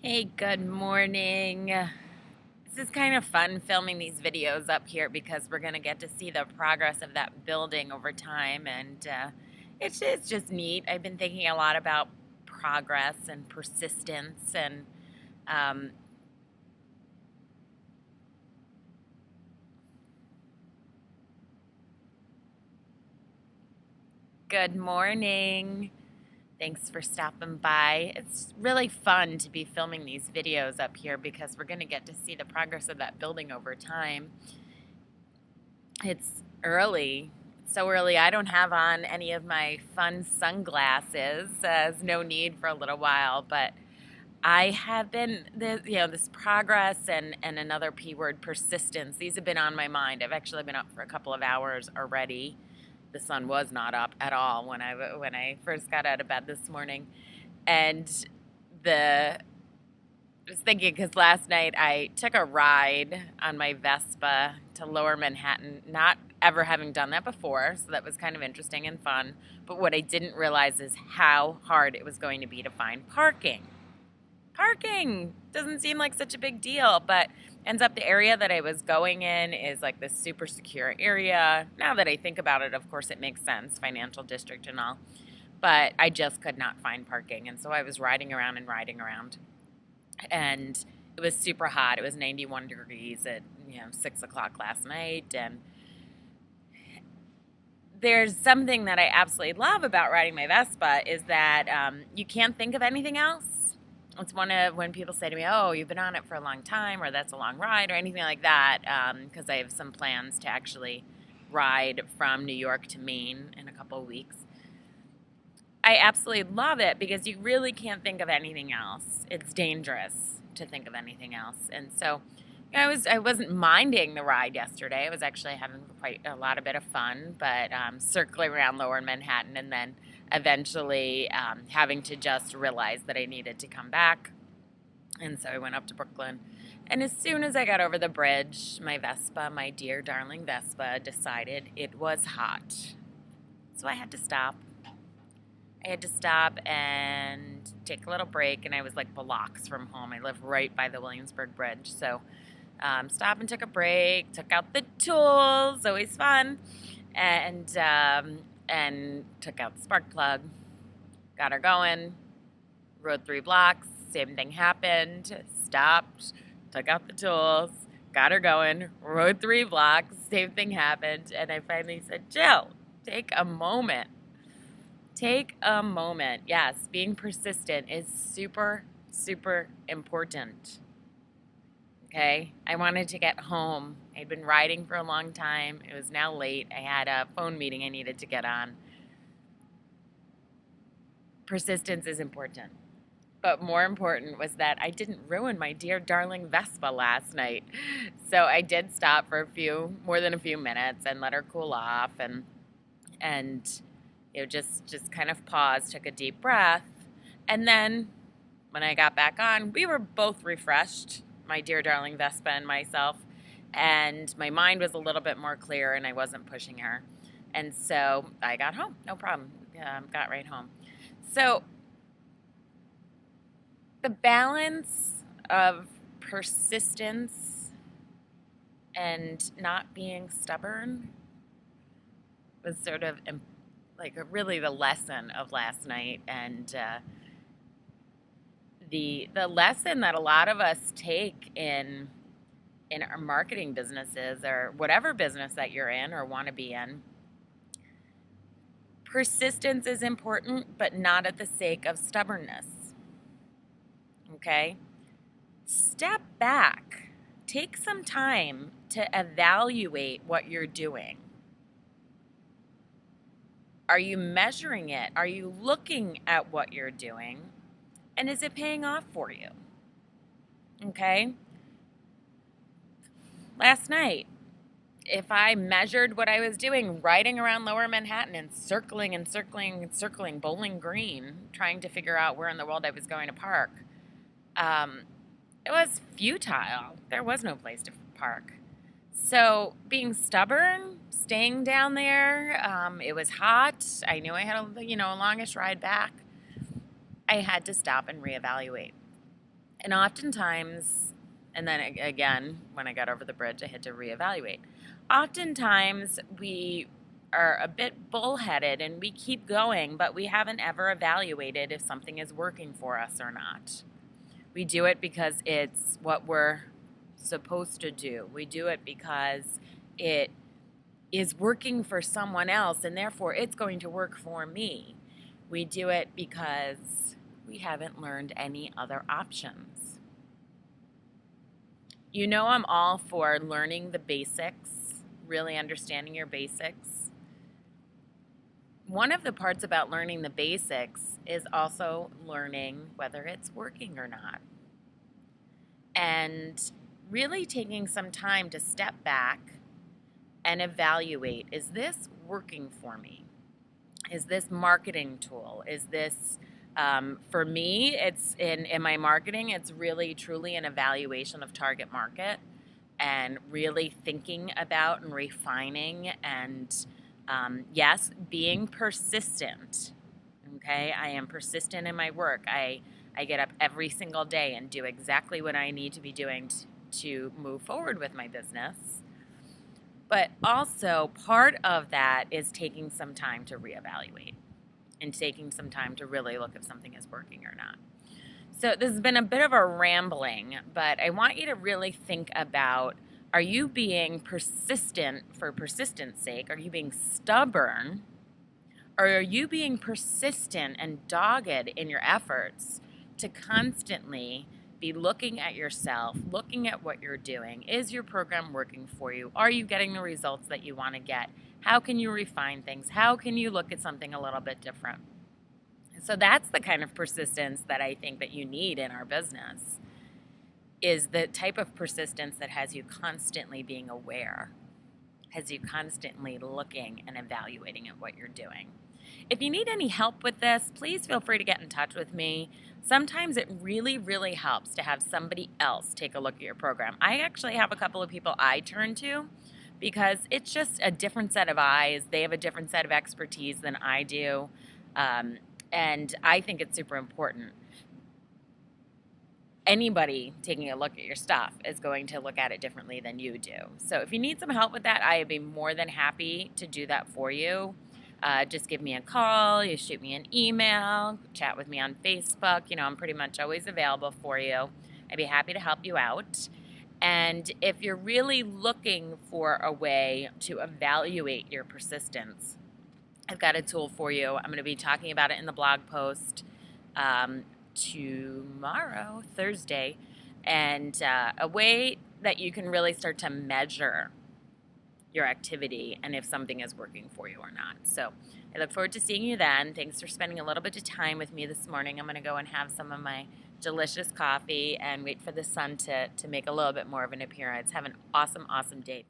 Hey, good morning. This is kind of fun filming these videos up here because we're going to get to see the progress of that building over time, and it's just neat. I've been thinking a lot about progress and persistence, and um, good morning. Thanks for stopping by. It's really fun to be filming these videos up here because we're going to get to see the progress of that building over time. It's early. It's so early. I don't have on any of my fun sunglasses. There's no need for a little while, but I have been, this progress and another P word, persistence. These have been on my mind. I've actually been up for a couple of hours already. The sun was not up at all when I first got out of bed this morning, and I was thinking because last night I took a ride on my Vespa to Lower Manhattan, not ever having done that before, so that was kind of interesting and fun. But what I didn't realize is how hard it was going to be to find parking. Parking doesn't seem like such a big deal, but ends up the area that I was going in is like this super secure area. Now that I think about it, of course, it makes sense, financial district and all. But I just could not find parking, and so I was riding around and riding around, and it was super hot. It was 91 degrees at 6 o'clock last night, and there's something that I absolutely love about riding my Vespa is that you can't think of anything else. It's one of when people say to me, "Oh, you've been on it for a long time," or "That's a long ride," or anything like that, because I have some plans to actually ride from New York to Maine in a couple of weeks. I absolutely love it because you really can't think of anything else. It's dangerous to think of anything else. And so I wasn't minding the ride yesterday. I was actually having quite a bit of fun, but circling around Lower Manhattan and then eventually having to just realize that I needed to come back. And so I went up to Brooklyn. And as soon as I got over the bridge, my Vespa, my dear darling Vespa, decided it was hot. So I had to stop. I had to stop and take a little break, and I was like blocks from home. I live right by the Williamsburg Bridge, so stop and took a break, took out the tools, always fun, and took out the spark plug, got her going, rode 3 blocks, same thing happened, stopped, took out the tools, got her going, rode 3 blocks, same thing happened, and I finally said, Jill, take a moment. Take a moment. Yes, being persistent is super, super important. Okay? I wanted to get home. I'd been riding for a long time. It was now late. I had a phone meeting I needed to get on. Persistence is important. But more important was that I didn't ruin my dear darling Vespa last night. So I did stop for more than a few minutes and let her cool off and just kind of paused, took a deep breath. And then when I got back on, we were both refreshed, my dear darling Vespa and myself. And my mind was a little bit more clear and I wasn't pushing her. And so I got home, no problem. Got right home. So the balance of persistence and not being stubborn was sort of like really the lesson of last night, and the lesson that a lot of us take in our marketing businesses or whatever business that you're in or want to be in. Persistence is important, but not at the sake of stubbornness. Okay? Step back. Take some time to evaluate what you're doing. Are you measuring it? Are you looking at what you're doing? And is it paying off for you? Okay? Last night, if I measured what I was doing, riding around Lower Manhattan and circling and circling and circling Bowling Green, trying to figure out where in the world I was going to park, it was futile. There was no place to park. So being stubborn, staying down there, it was hot. I knew I had a longish ride back. I had to stop and reevaluate. And oftentimes, and then again, when I got over the bridge, I had to reevaluate. Oftentimes, we are a bit bullheaded and we keep going, but we haven't ever evaluated if something is working for us or not. We do it because it's what we're supposed to do. We do it because it is working for someone else and therefore it's going to work for me. We do it because we haven't learned any other options. You know, I'm all for learning the basics, really understanding your basics. One of the parts about learning the basics is also learning whether it's working or not. And really taking some time to step back and evaluate, is this working for me? Is this marketing tool? Is this, for me, it's in my marketing, it's really truly an evaluation of target market and really thinking about and refining and, yes, being persistent. Okay, I am persistent in my work. I get up every single day and do exactly what I need to be doing to move forward with my business. But also, part of that is taking some time to reevaluate and taking some time to really look if something is working or not. So, this has been a bit of a rambling, but I want you to really think about, are you being persistent for persistence sake? Are you being stubborn? Or are you being persistent and dogged in your efforts to constantly be looking at yourself, looking at what you're doing? Is your program working for you? Are you getting the results that you want to get? How can you refine things? How can you look at something a little bit different? So that's the kind of persistence that I think that you need in our business, is the type of persistence that has you constantly being aware, has you constantly looking and evaluating at what you're doing. If you need any help with this, please feel free to get in touch with me. Sometimes it really, really helps to have somebody else take a look at your program. I actually have a couple of people I turn to because it's just a different set of eyes. They have a different set of expertise than I do. And I think it's super important. Anybody taking a look at your stuff is going to look at it differently than you do. So if you need some help with that, I would be more than happy to do that for you. Just give me a call, you shoot me an email, chat with me on Facebook. You know, I'm pretty much always available for you. I'd be happy to help you out. And if you're really looking for a way to evaluate your persistence, I've got a tool for you. I'm going to be talking about it in the blog post tomorrow, Thursday, and a way that you can really start to measure your activity and if something is working for you or not. So I look forward to seeing you then. Thanks for spending a little bit of time with me this morning. I'm going to go and have some of my delicious coffee and wait for the sun to make a little bit more of an appearance. Have an awesome, awesome day.